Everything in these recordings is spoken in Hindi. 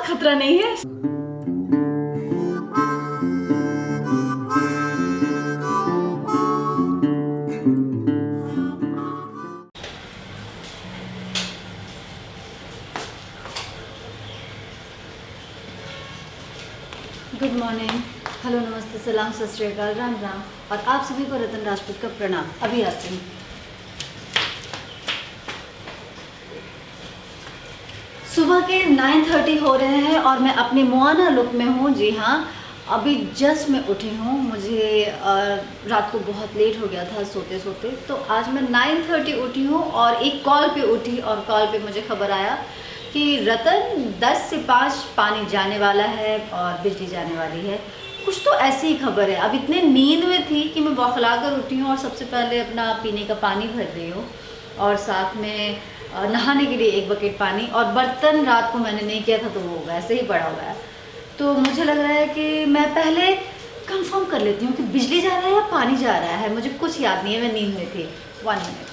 खतरा नहीं है। गुड मॉर्निंग, हेलो, नमस्ते, सलाम, सत श्री अकाल, राम राम, और आप सभी को रतन राजपूत का प्रणाम। अभी आती हूँ। सुबह के 9:30 हो रहे हैं और मैं अपनी मोआना लुक में हूँ। जी हाँ, अभी जस्ट मैं उठी हूँ। मुझे रात को बहुत लेट हो गया था सोते सोते, तो आज मैं 9:30 उठी हूँ और एक कॉल पे उठी, और कॉल पे मुझे खबर आया कि रतन 10 से 5 पानी जाने वाला है और बिजली जाने वाली है। कुछ तो ऐसी ही खबर है। अब इतने नींद में थी कि मैं बौखला कर उठी हूँ और सबसे पहले अपना पीने का पानी भर रही हूँ, और साथ में नहाने के लिए 1 बकेट पानी, और बर्तन रात को मैंने नहीं किया था तो वो वैसे ही पड़ा हुआ है। तो मुझे लग रहा है कि मैं पहले कंफर्म कर लेती हूँ कि बिजली जा रहा है या पानी जा रहा है। मुझे कुछ याद नहीं है, मैं नींद में थी। 1 मिनट।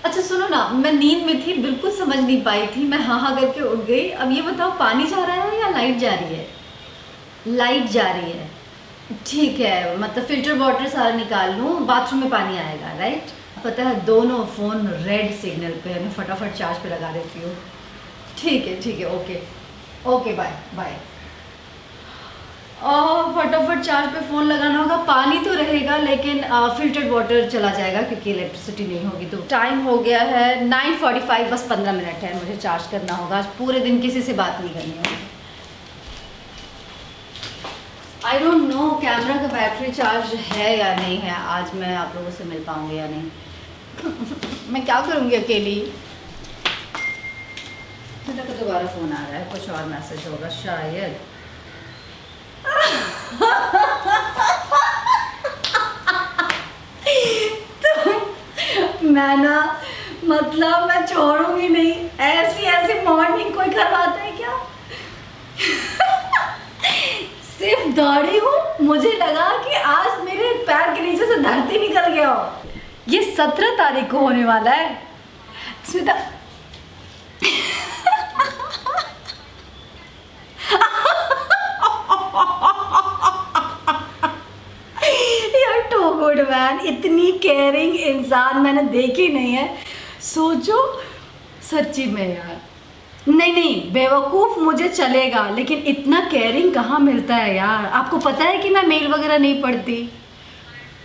अच्छा सुनो ना, मैं नींद में थी, बिल्कुल समझ नहीं पाई थी, मैं हाँ हाँ करके उठ गई। अब ये बताओ, पानी जा रहा है या लाइट जा रही है? लाइट जा रही है, ठीक है। मतलब फिल्टर वाटर सारा निकाल लूँ, बाथरूम में पानी आएगा, राइट? पता है दोनों फ़ोन रेड सिग्नल पे है, मैं फटाफट चार्ज पे लगा देती हूँ। ठीक है, ओके ओके, बाय बाय। फटाफट चार्ज पे फ़ोन लगाना होगा। पानी तो रहेगा लेकिन फिल्टर्ड वाटर चला जाएगा क्योंकि इलेक्ट्रिसिटी नहीं होगी। तो टाइम हो गया है 9:45, बस 15 मिनट है, मुझे चार्ज करना होगा। आज पूरे दिन किसी से बात नहीं करनी होगी। आई डोंट नो कैमरा का बैटरी चार्ज है या नहीं है, आज मैं आप लोगों से मिल पाऊँगी या नहीं। मैं क्या करूँगी अकेली। मेरा तो दोबारा फ़ोन आ रहा है, कुछ और मैसेज होगा शायद। तो मैं ना, मतलब मैं छोड़ूंगी नहीं। ऐसी मॉर्निंग कोई करवाता है क्या? सिर्फ दौड़ी हूँ, मुझे लगा कि आज मेरे पैर के नीचे से धरती निकल गया हो। ये 17 तारीख को होने वाला है। स्मिता गुड मैन, इतनी केयरिंग इंसान मैंने देखी नहीं है। सोचो, सच्ची में यार, नहीं बेवकूफ़ मुझे चलेगा, लेकिन इतना केयरिंग कहाँ मिलता है यार। आपको पता है कि मैं मेल वगैरह नहीं पढ़ती।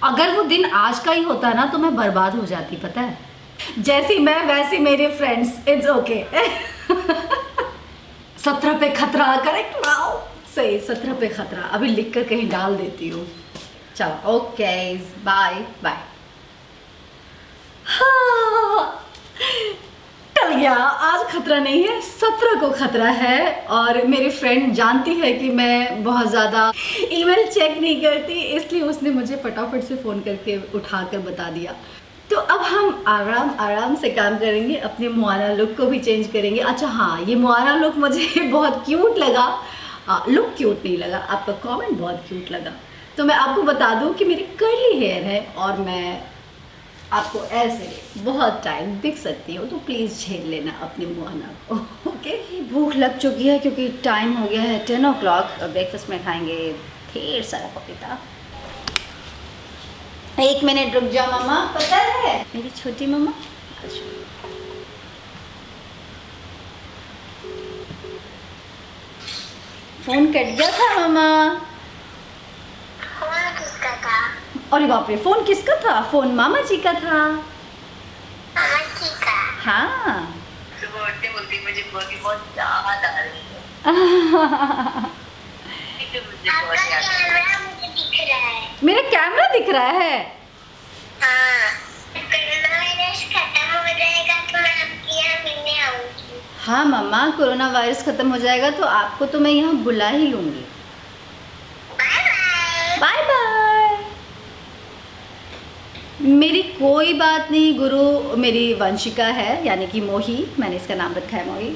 अगर वो दिन आज का ही होता ना तो मैं बर्बाद हो जाती, पता है। जैसी मैं वैसी मेरे फ्रेंड्स, इट्स ओके। 17 पे खतरा, करेक्ट नाउ, सही, 17 पे खतरा। अभी लिख कर कहीं डाल देती हूँ। चलो ओके, बाय बाय। हाँ, टल गया। आज खतरा नहीं है, 17 को खतरा है। और मेरी फ्रेंड जानती है कि मैं बहुत ज़्यादा ईमेल चेक नहीं करती, इसलिए उसने मुझे फटाफट से फ़ोन करके उठाकर बता दिया। तो अब हम आराम से काम करेंगे, अपने मोआना लुक को भी चेंज करेंगे। अच्छा हाँ, ये मोआना लुक मुझे बहुत क्यूट लगा। लुक क्यूट नहीं लगा, आपका कमेंट बहुत क्यूट लगा। तो मैं आपको बता दूं कि मेरी कर्ली हेयर है और मैं आपको ऐसे बहुत टाइम दिख सकती हूँ, तो प्लीज़ झेल लेना अपनी मोआना को। ओके, भूख लग चुकी है क्योंकि टाइम हो गया है 10 o'clock। ब्रेकफास्ट में खाएंगे ढेर सारा पपीता। 1 मिनट रुक जाओ मम्मा, पता है मेरी छोटी मम्मा। फ़ोन कट गया था मम्मा। अरे बाप रे, फोन किसका था? फोन मामा जी का था। मामा जी का? हाँ। सुबह उठते बोलती मुझे बहुत याद आ रही है। आपका कैमरा मुझे दिख रहा है। मेरा कैमरा दिख रहा है? हाँ। कोरोना वायरस खत्म हो जाएगा तो मैं आपके यहाँ मिलने आऊंगी। हाँ मम्मा, कोरोना वायरस खत्म हो जाएगा तो आपको तो मैं यहाँ बुला ही लूंगी। Bye bye. मेरी कोई बात नहीं गुरु, मेरी वंशिका है, यानी कि मोही, मैंने इसका नाम रखा है मोही।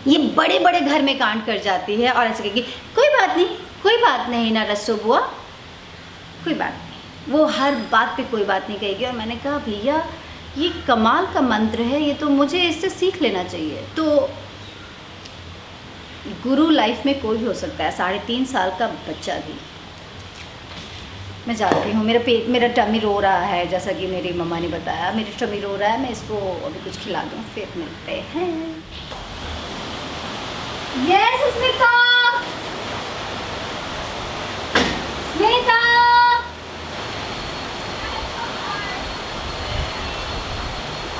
ये बड़े बड़े घर में कांड कर जाती है और ऐसे कहेगी कोई बात नहीं ना रस्सो बुआ, कोई बात नहीं। वो हर बात पे कोई बात नहीं कहेगी। और मैंने कहा भैया ये कमाल का मंत्र है, ये तो मुझे इससे सीख लेना चाहिए। तो गुरु लाइफ में कोई भी हो सकता है, 3.5 साल का बच्चा भी। मैं जानती हूँ मेरा टमी रो रहा है, जैसा कि मेरी मम्मा ने बताया, मेरी टमी रो रहा है। मैं इसको अभी कुछ खिला दूँ, फिर मिलते हैं। Yes Smita, Smita,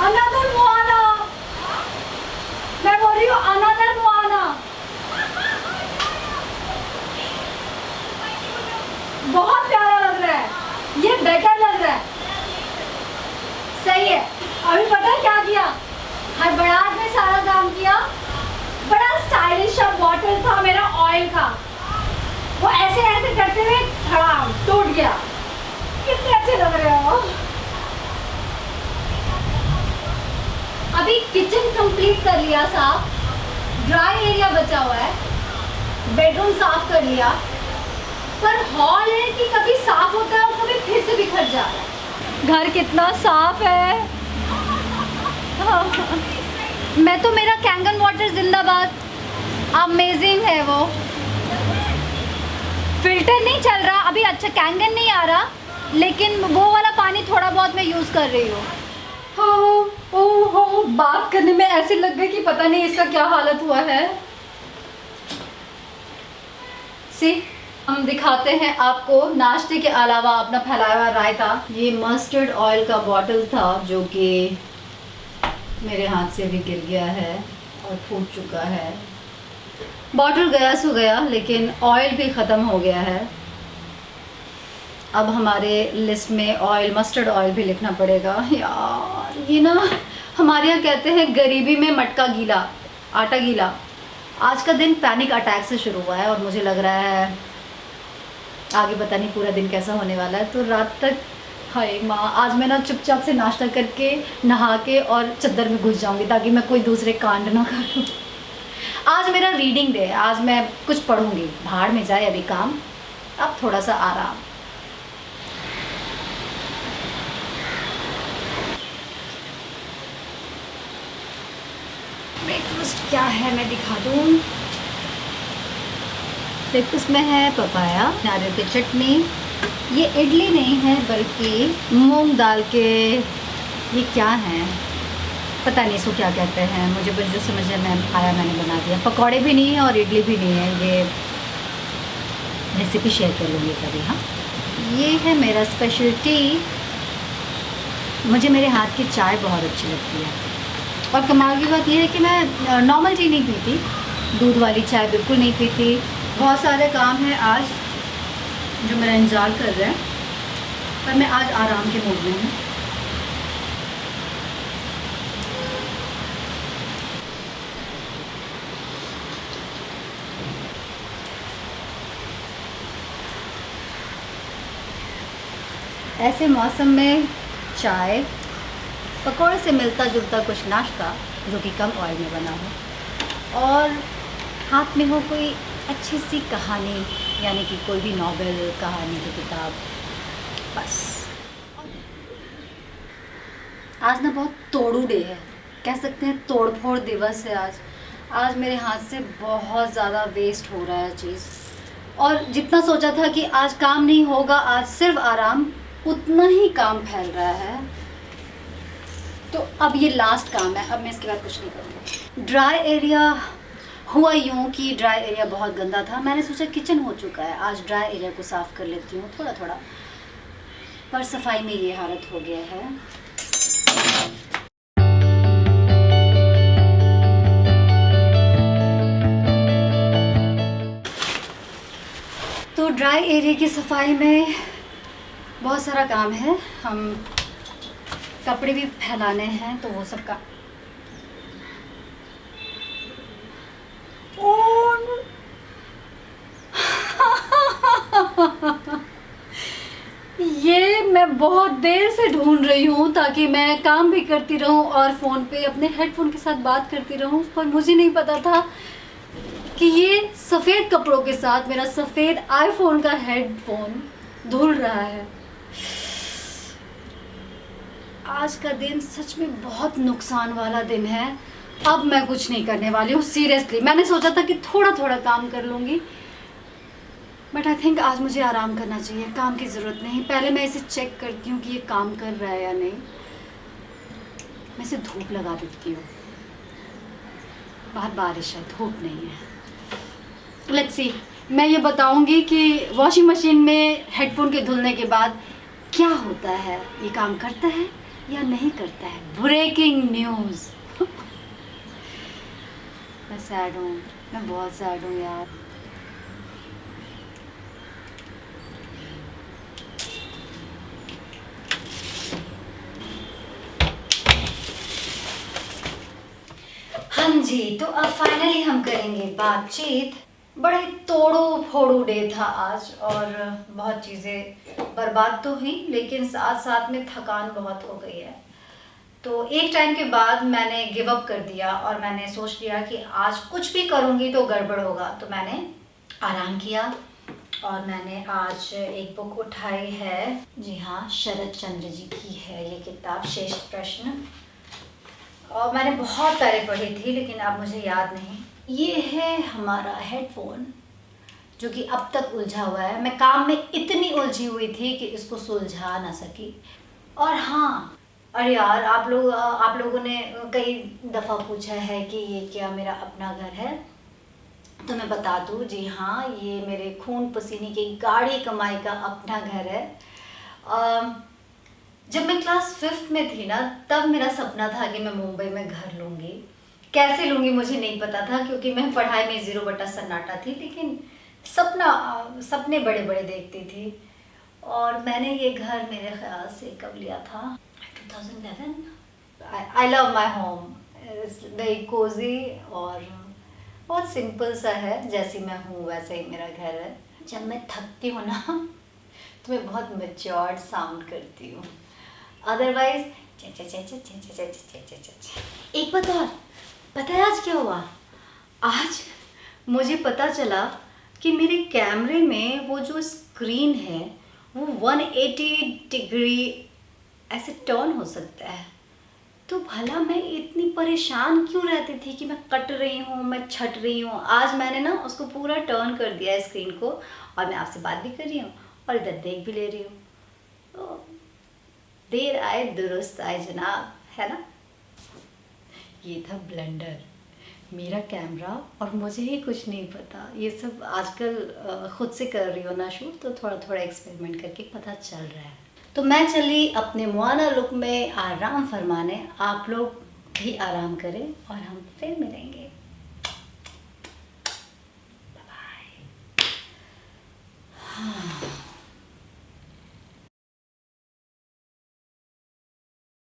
another Moana, मैं बोल रही हूँ अनदर मोआना। बहुत प्यारा लग रहा है, ये बेटर लग रहा है, सही है। अभी पता है क्या किया, हड़बड़ाहट में सारा काम किया। बड़ा स्टाइलिश सा बॉटल था मेरा ऑयल का, वो ऐसे ऐसे करते हुए धड़ाम टूट गया। कितने अच्छे लग रहे हो। अभी किचन कंप्लीट कर लिया साफ, ड्राई एरिया बचा हुआ है, बेडरूम साफ कर लिया, पर हॉल है कि कभी साफ होता है और कभी फिर से बिखर जा रहा है। घर कितना साफ है। मैं तो, मेरा कैंगन वाटर जिंदाबाद, अमेजिंग है वो। फिल्टर नहीं चल रहा अभी, अच्छा कैंगन नहीं आ रहा, लेकिन वो वाला पानी थोड़ा बहुत मैं यूज़ कर रही हूँ। हो बात करने में ऐसे लग गई कि पता नहीं इसका क्या हालत हुआ है। हम दिखाते हैं आपको नाश्ते के अलावा अपना फैलाया हुआ रायता। ये मस्टर्ड ऑयल का बॉटल था जो कि मेरे हाथ से भी गिर गया है और फूट चुका है। बॉटल गया सो गया, लेकिन ऑयल भी ख़त्म हो गया है। अब हमारे लिस्ट में मस्टर्ड ऑयल भी लिखना पड़ेगा। यार ये ना, हमारे यहाँ कहते हैं गरीबी में मटका गीला, आटा गीला। आज का दिन पैनिक अटैक से शुरू हुआ है और मुझे लग रहा है आगे पता नहीं पूरा दिन कैसा होने वाला है। तो रात तक, हाय माँ, आज मैं ना चुपचाप से नाश्ता करके नहा के और चद्दर में घुस जाऊंगी ताकि मैं कोई दूसरे कांड ना करूँ। आज मेरा रीडिंग डे है, आज मैं कुछ पढ़ूंगी। भाड़ में जाए अभी काम, अब थोड़ा सा आराम। ब्रेकफास्ट क्या है मैं दिखा दूँ। ब्रेकफास्ट में है पपाया, नारियल की चटनी। ये इडली नहीं है बल्कि मूंग दाल के, ये क्या है पता नहीं इसको क्या कहते हैं, मुझे बस जो समझ में आया मैंने बना दिया। पकौड़े भी नहीं है और इडली भी नहीं है। ये रेसिपी शेयर कर लूँगी कभी। हाँ, ये है मेरा स्पेशल टी। मुझे मेरे हाथ की चाय बहुत अच्छी लगती है और कमाल की बात यह है कि मैं नॉर्मल टी नहीं पीती, दूध वाली चाय बिल्कुल नहीं पीती। बहुत सारे काम हैं आज जो मेरा इंतज़ार कर रहे हैं, पर मैं आज आराम के मूड में हूँ। ऐसे मौसम में चाय, पकौड़े से मिलता जुलता कुछ नाश्ता जो कि कम ऑयल में बना हो, और हाथ में हो कोई अच्छी सी कहानी, यानी कि कोई भी नॉवेल, कहानी की किताब। बस आज ना बहुत तोड़ू डे है, कह सकते हैं तोड़ फोड़ दिवस है आज मेरे हाथ से बहुत ज़्यादा वेस्ट हो रहा है चीज़। और जितना सोचा था कि आज काम नहीं होगा, आज सिर्फ आराम, उतना ही काम फैल रहा है। तो अब ये लास्ट काम है, अब मैं इसके बाद कुछ नहीं करूँगी। ड्राई एरिया हुआ यूँ कि ड्राई एरिया बहुत गंदा था। मैंने सोचा किचन हो चुका है, आज ड्राई एरिया को साफ़ कर लेती हूँ थोड़ा थोड़ा, पर सफाई में ये हालत हो गया है। तो ड्राई एरिया की सफाई में बहुत सारा काम है। हम कपड़े भी फैलाने हैं, तो वो सब का ये मैं बहुत देर से ढूंढ रही हूँ ताकि मैं काम भी करती रहूँ और फ़ोन पे अपने हेडफोन के साथ बात करती रहूँ, पर मुझे नहीं पता था कि ये सफ़ेद कपड़ों के साथ मेरा सफ़ेद आईफोन का हेडफोन धुल रहा है। आज का दिन सच में बहुत नुकसान वाला दिन है। अब मैं कुछ नहीं करने वाली हूँ सीरियसली। मैंने सोचा था कि थोड़ा थोड़ा काम कर लूँगी, बट आई थिंक आज मुझे आराम करना चाहिए। काम की ज़रूरत नहीं। पहले मैं इसे चेक करती हूँ कि ये काम कर रहा है या नहीं। मैं इसे धूप लगा देती हूँ। बाहर बारिश है, धूप नहीं है। Let's see. मैं ये बताऊंगी कि वॉशिंग मशीन में हेडफोन के धुलने के बाद क्या होता है, ये काम करता है या नहीं करता है। Breaking news. मैं सैड हूँ, मैं बहुत सैड हूँ यार। हाँ जी, तो अब फाइनली हम करेंगे बातचीत। बड़े तोड़ो फोड़ो डे था आज, और बहुत चीज़ें बर्बाद तो हुई, लेकिन साथ साथ में थकान बहुत हो गई है। तो एक टाइम के बाद मैंने गिव अप कर दिया और मैंने सोच लिया कि आज कुछ भी करूँगी तो गड़बड़ होगा। तो मैंने आराम किया और मैंने आज एक बुक उठाई है। जी हाँ, शरद चंद्र जी की है ये किताब, शेष प्रश्न। और मैंने बहुत पहले पढ़ी थी लेकिन अब मुझे याद नहीं। ये है हमारा हेडफोन जो कि अब तक उलझा हुआ है। मैं काम में इतनी उलझी हुई थी कि इसको सुलझा ना सकी। और हाँ, अरे यार, आप लोगों ने कई दफ़ा पूछा है कि ये क्या मेरा अपना घर है। तो मैं बता दूँ, जी हाँ, ये मेरे खून पसीने की गाढ़ी कमाई का अपना घर है। जब मैं क्लास 5th में थी ना, तब मेरा सपना था कि मैं मुंबई में घर लूँगी। कैसे लूँगी मुझे नहीं पता था, क्योंकि मैं पढ़ाई में 0 बटा सन्नाटा थी, लेकिन सपने बड़े बड़े देखती थी। और मैंने ये घर मेरे ख्याल से कब लिया था, 2011। I love my home, it's very Cozi और बहुत सिंपल सा है। जैसी मैं हूँ वैसे ही मेरा घर है। जब मैं थकती हूँ ना तो मैं बहुत मैच्योर्ड साउंड करती हूँ, अदरवाइज एक बात और, पता है आज क्या हुआ? आज मुझे पता चला कि मेरे कैमरे में वो जो स्क्रीन है वो 180 डिग्री ऐसे टर्न हो सकता है। तो भला मैं इतनी परेशान क्यों रहती थी कि मैं कट रही हूँ, मैं छट रही हूँ। आज मैंने ना उसको पूरा टर्न कर दिया है स्क्रीन को, और मैं आपसे बात भी कर रही हूँ और इधर देख भी ले रही हूँ। तो देर आए दुरुस्त आए जनाब, है ना। ये था ब्लेंडर, मेरा कैमरा, और मुझे ही कुछ नहीं पता। ये सब आजकल खुद से कर रही हो ना शूट, तो थोड़ा थोड़ा एक्सपेरिमेंट करके पता चल रहा है। तो मैं चली अपने मुआना लुक में आराम फरमाने। आप लोग भी आराम करें और हम फिर मिलेंगे।